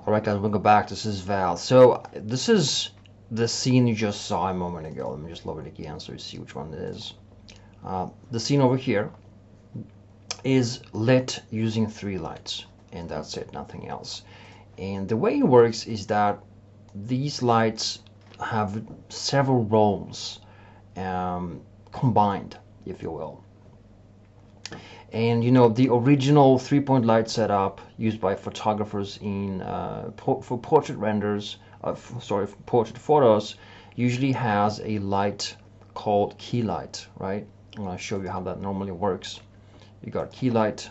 Alright guys, we'll go back. This is Val. So this is the scene you just saw a moment ago. Let me just load it again so you see which one it is. The scene over here is lit using 3 lights, and that's it, nothing else. And the way it works is that these lights have several roles combined, if you will. And you know, the original 3-point light setup used by photographers in for portrait renders, for portrait photos, usually has a light called key light, right? I'm going to show you how that normally works. You got key light,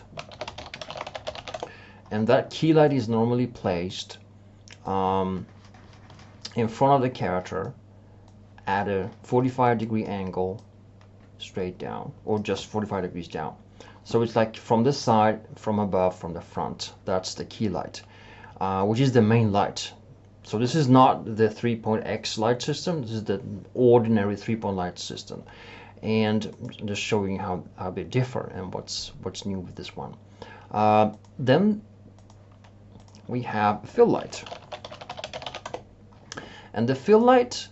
and that key light is normally placed in front of the character at a 45-degree angle straight down, or just 45 degrees down. So it's like from this side, from above, from the front. That's the key light, which is the main light. So this is not the 3-point X light system. This is the ordinary 3-point light system. And I'm just showing you how they differ and what's new with this one. Then we have fill light. And the fill light,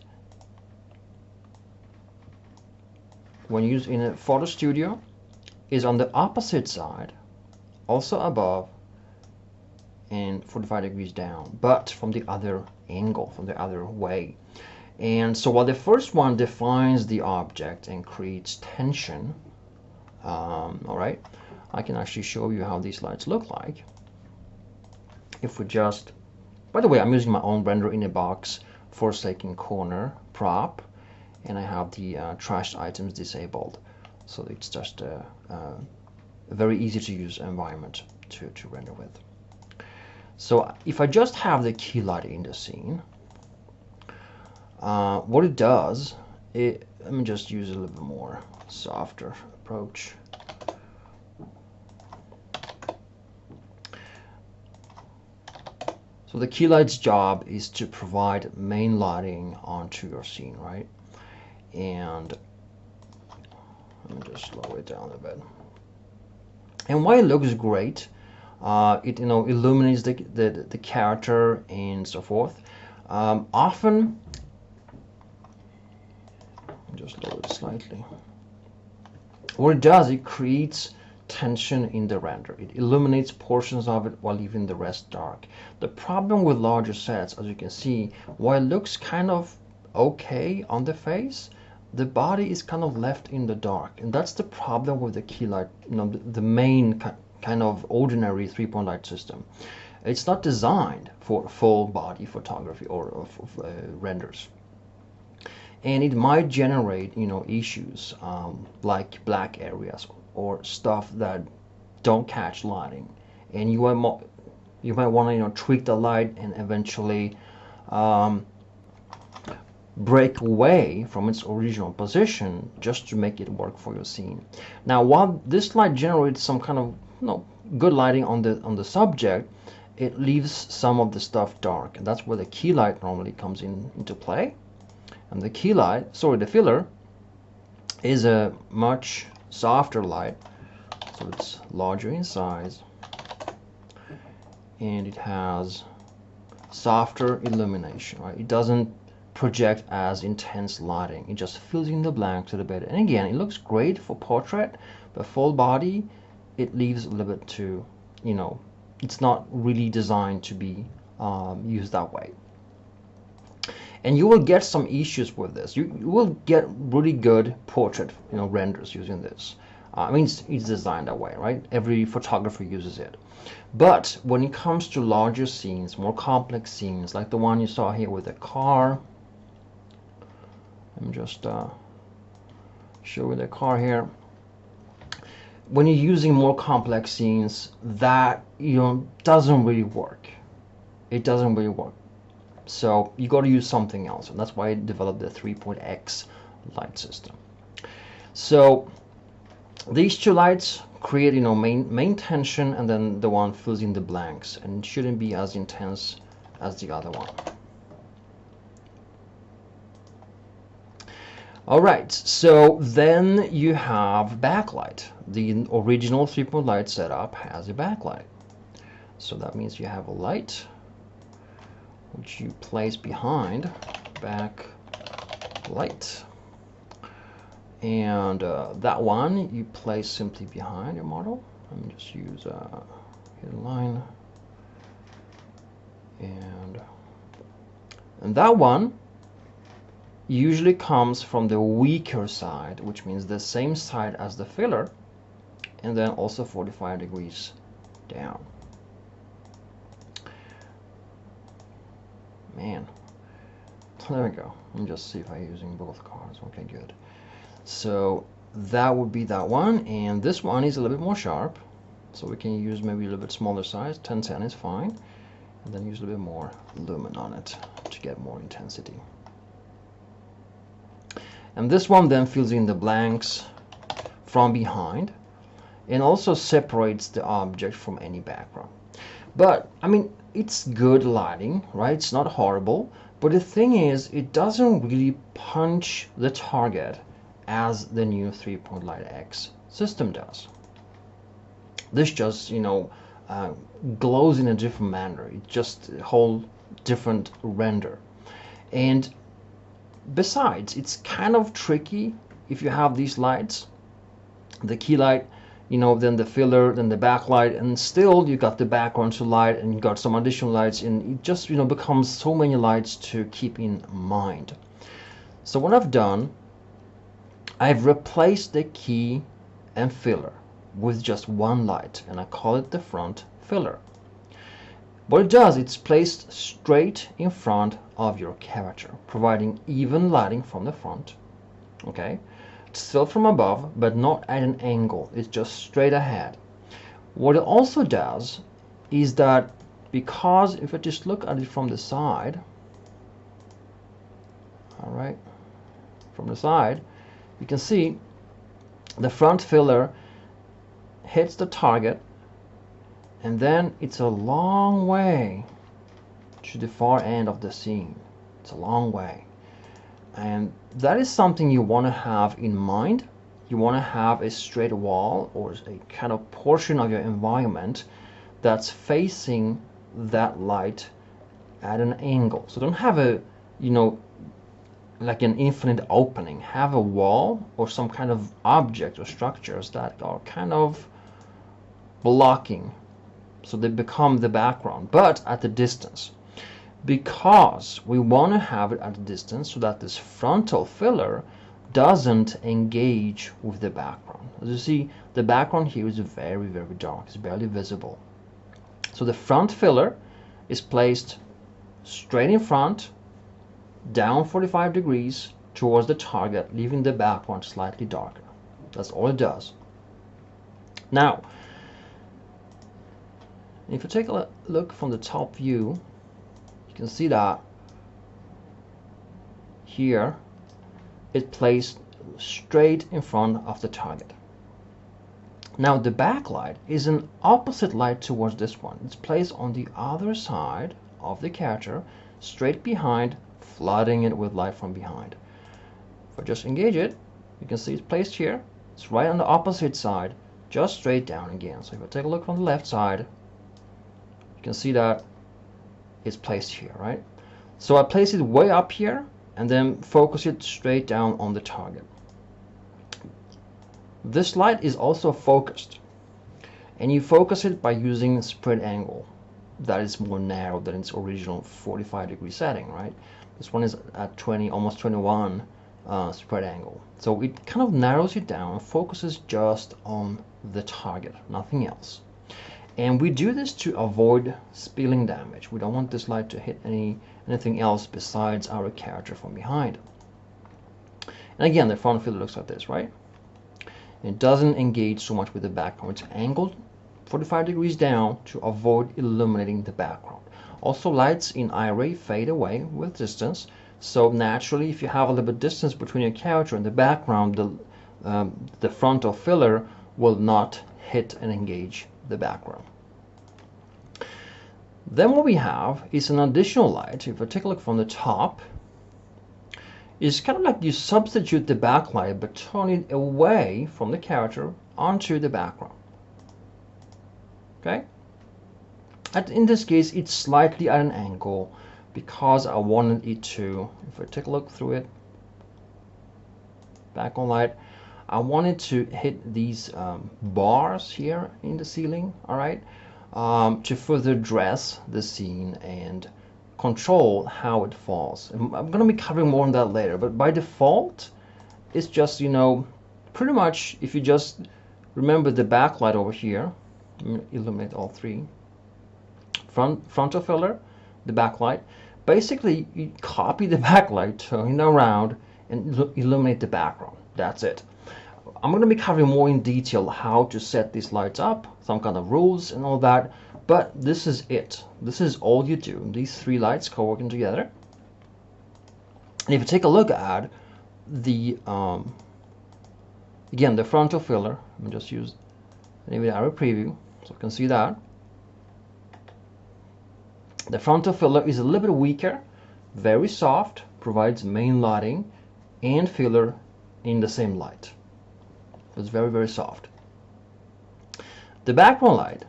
when used in a photo studio, is on the opposite side, also above and 45 degrees down, but from the other angle, from the other way. And so while the first one defines the object and creates tension, all right, I can actually show you how these lights look like. If we just, by the way, I'm using my own render in a box Forsaken Corner prop, and I have the trashed items disabled. So it's just a very easy to use environment to render with. So if I just have the key light in the scene, what it does, let me just use a little bit more softer approach. So the key light's job is to provide main lighting onto your scene, right? And let me just slow it down a bit. And why it looks great, it illuminates the character and so forth. Often, just lower it slightly. What it does, it creates tension in the render. It illuminates portions of it while leaving the rest dark. The problem with larger sets, as you can see, while it looks kind of okay on the face, the body is kind of left in the dark, and that's the problem with the key light, the main kind of ordinary 3-point light system. It's not designed for full body photography or renders, and it might generate issues like black areas or stuff that don't catch lighting, and you might want to tweak the light and eventually break away from its original position just to make it work for your scene. Now, while this light generates some kind of good lighting on the subject, it leaves some of the stuff dark, and that's where the key light normally comes into play. And the key light, the filler, is a much softer light, so it's larger in size, and it has softer illumination, right? It doesn't project as intense lighting. It just fills in the blanks a little bit. And again, it looks great for portrait, but full body, it leaves a little bit too, it's not really designed to be used that way. And you will get some issues with this. You will get really good portrait renders using this. I mean, it's designed that way, right? Every photographer uses it. But when it comes to larger scenes, more complex scenes, like the one you saw here with the car, I'm just showing the car here. When you're using more complex scenes, that doesn't really work. It doesn't really work. So you got to use something else, and that's why I developed the 3-point X light system. So these 2 lights create main tension, and then the one fills in the blanks, and it shouldn't be as intense as the other one. Alright, so then you have backlight. The original 3-point light setup has a backlight. So that means you have a light which you place behind backlight. And that one you place simply behind your model. Let me just use a hidden line. And that one usually comes from the weaker side, which means the same side as the filler, and then also 45 degrees down. Man, there we go. Let me just see if I'm using both cards. Okay, good. So that would be that one, and this one is a little bit more sharp, so we can use maybe a little bit smaller size. 1010 is fine, and then use a little bit more lumen on it to get more intensity. And this one then fills in the blanks from behind and also separates the object from any background. But I mean, it's good lighting, right? It's not horrible, but the thing is, it doesn't really punch the target as the new 3-point Light X system does. This just, you know, glows in a different manner. It's just a whole different render. And besides, it's kind of tricky if you have these lights, the key light, you know, then the filler, then the backlight, and still you got the background to light, and you got some additional lights, and it just, you know, becomes so many lights to keep in mind. So what I've done, I've replaced the key and filler with just one light, and I call it the front filler. What it does, it's placed straight in front of your character, providing even lighting from the front. Okay, it's still from above, but not at an angle. It's just straight ahead. What it also does is that, because if I just look at it from the side, all right, from the side, you can see the front filler hits the target, and then it's a long way to the far end of the scene. It's a long way, and that is something you want to have in mind. You want to have a straight wall or a kind of portion of your environment that's facing that light at an angle. So don't have a, you know, like an infinite opening. Have a wall or some kind of object or structures that are kind of blocking, so they become the background, but at a distance, because we want to have it at a distance so that this frontal filler doesn't engage with the background. As you see, the background here is very, very dark. It's barely visible. So the front filler is placed straight in front, down 45 degrees towards the target, leaving the background slightly darker. That's all it does. Now, if you take a look from the top view, you can see that here it placed straight in front of the target. Now the backlight is an opposite light towards this one. It's placed on the other side of the character, straight behind, flooding it with light from behind. If I just engage it, you can see it's placed here. It's right on the opposite side, just straight down again. So if I take a look from the left side, you can see that it's placed here, right? So I place it way up here and then focus it straight down on the target. This light is also focused, and you focus it by using spread angle. That is more narrow than its original 45-degree setting, right? This one is at 20, almost 21 spread angle. So it kind of narrows it down and focuses just on the target, nothing else. And we do this to avoid spilling damage. We don't want this light to hit anything else besides our character from behind. And again, the front filler looks like this, right? It doesn't engage so much with the background. It's angled 45 degrees down to avoid illuminating the background. Also, lights in Iray fade away with distance. So naturally, if you have a little bit distance between your character and the background, the frontal filler will not hit and engage the background. Then what we have is an additional light. If I take a look from the top, it's kind of like you substitute the backlight but turn it away from the character onto the background. Okay? In this case, it's slightly at an angle, because I wanted it to, if I take a look through it, background light, I wanted to hit these bars here in the ceiling, all right, to further dress the scene and control how it falls. And I'm going to be covering more on that later, but by default, it's just, you know, pretty much if you just remember the backlight over here, illuminate all three, frontal filler, the backlight, basically you copy the backlight, turn it around, and illuminate the background. That's it. I'm going to be covering more in detail how to set these lights up, some kind of rules and all that, but this is it. This is all you do. These three lights co-working together. And if you take a look at the, again, the frontal filler, let me just use NVIDIA Arrow Preview so you can see that. The frontal filler is a little bit weaker, very soft, provides main lighting and filler in the same light. It's very, very soft. The background light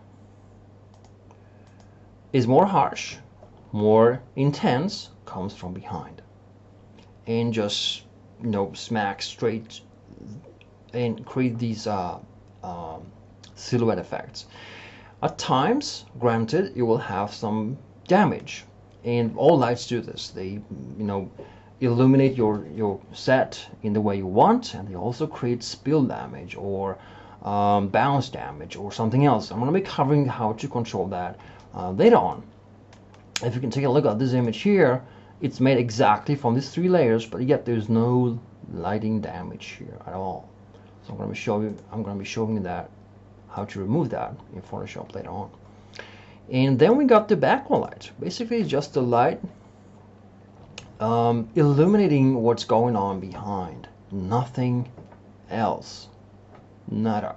is more harsh, more intense, comes from behind, and just, you know, smack straight and create these silhouette effects. At times, granted, you will have some damage, and all lights do this. They, you know, illuminate your set in the way you want, and they also create spill damage or bounce damage or something else. I'm going to be covering how to control that later on. If you can take a look at this image here, it's made exactly from these three layers, but yet there's no lighting damage here at all. So I'm going to be showing you that, how to remove that in Photoshop later on. And then we got the background light. Basically, it's just the light illuminating what's going on behind, nothing else, nada.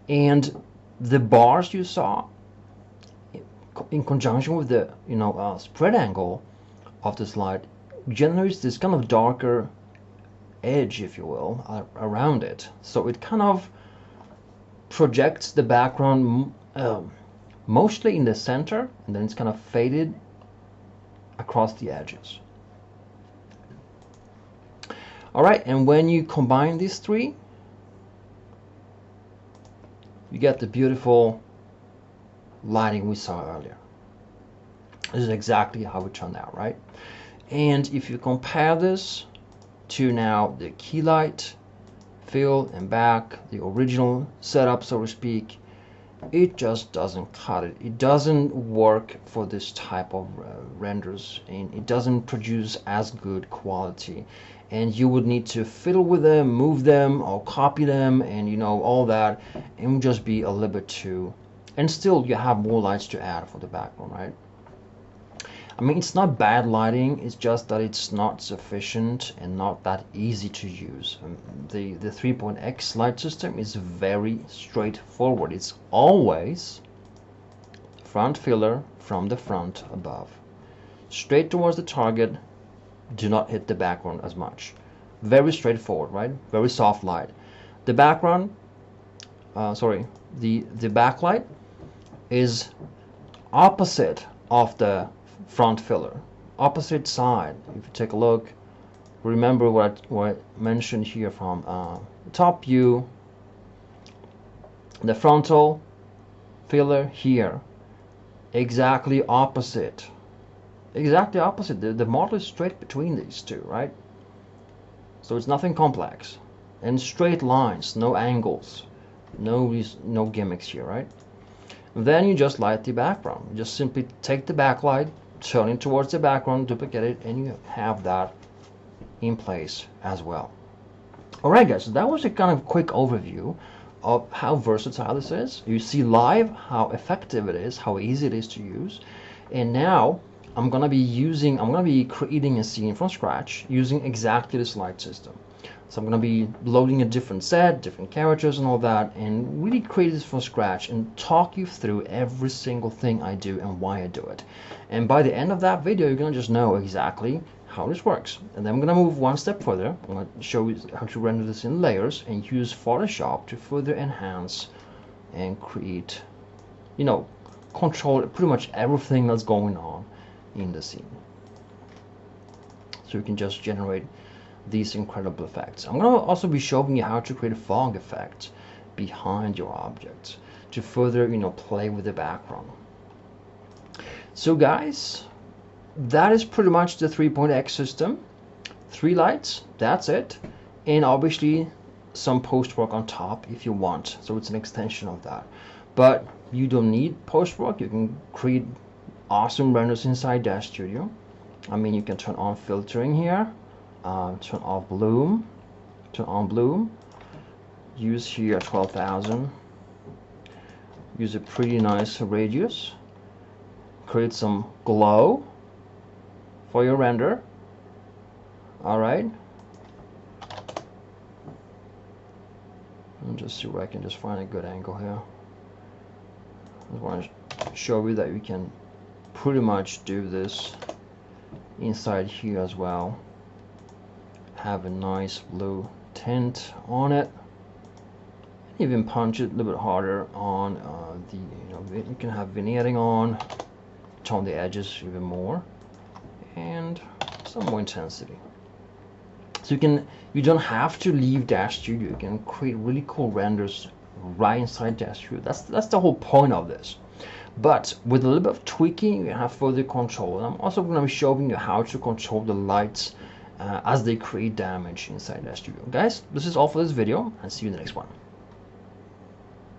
And the bars you saw, in conjunction with the, you know, spread angle of this light, generates this kind of darker edge, if you will, around it. So it kind of projects the background mostly in the center, and then it's kind of faded across the edges. All right, and when you combine these three, you get the beautiful lighting we saw earlier. This is exactly how it turned out, right? And if you compare this to now the key light, fill and back, the original setup, so to speak, it just doesn't cut it. It doesn't work for this type of renders, and it doesn't produce as good quality. And you would need to fiddle with them, move them, or copy them, and, you know, all that. It would just be a little bit too. And still, you have more lights to add for the background, right? I mean, it's not bad lighting, it's just that it's not sufficient and not that easy to use. The 3.x light system is very straightforward. It's always front filler from the front above, straight towards the target. Do not hit the background as much. Very straightforward, right? Very soft light. The background, the backlight is opposite of the front filler, opposite side. If you take a look, remember what I mentioned here from the top view, the frontal filler here, exactly opposite. Exactly opposite. The model is straight between these two, right? So it's nothing complex, and straight lines, no angles, no gimmicks here, right? And then you just light the background. You just simply take the backlight, turn it towards the background, duplicate it, and you have that in place as well. Alright guys, so that was a kind of quick overview of how versatile this is. You see live how effective it is, how easy it is to use. And now I'm gonna be creating a scene from scratch using exactly this light system. So I'm gonna be loading a different set, different characters and all that, and really create this from scratch and talk you through every single thing I do and why I do it. And by the end of that video, you're gonna just know exactly how this works. And then I'm gonna move one step further. I'm gonna show you how to render this in layers and use Photoshop to further enhance and create, you know, control pretty much everything that's going on in the scene. So you can just generate these incredible effects. I'm going to also be showing you how to create a fog effect behind your object to further, play with the background. So guys, that is pretty much the 3.x system. 3 lights, that's it, and obviously some post work on top if you want, so it's an extension of that. But you don't need post work. You can create awesome renders inside Dash Studio. I mean, you can turn on filtering here, turn off bloom, turn on bloom, use here 12,000, use a pretty nice radius, create some glow for your render. All right, and just see where I can just find a good angle here. I just want to show you that you can pretty much do this inside here as well. Have a nice blue tint on it. Even punch it a little bit harder on you can have vignetting on, tone the edges even more, and some more intensity. So you don't have to leave Dash Studio. You can create really cool renders right inside Dash Studio. That's the whole point of this. But with a little bit of tweaking, you have further control. And I'm also going to be showing you how to control the lights as they create damage inside Dash Studio. Guys, this is all for this video, and see you in the next one.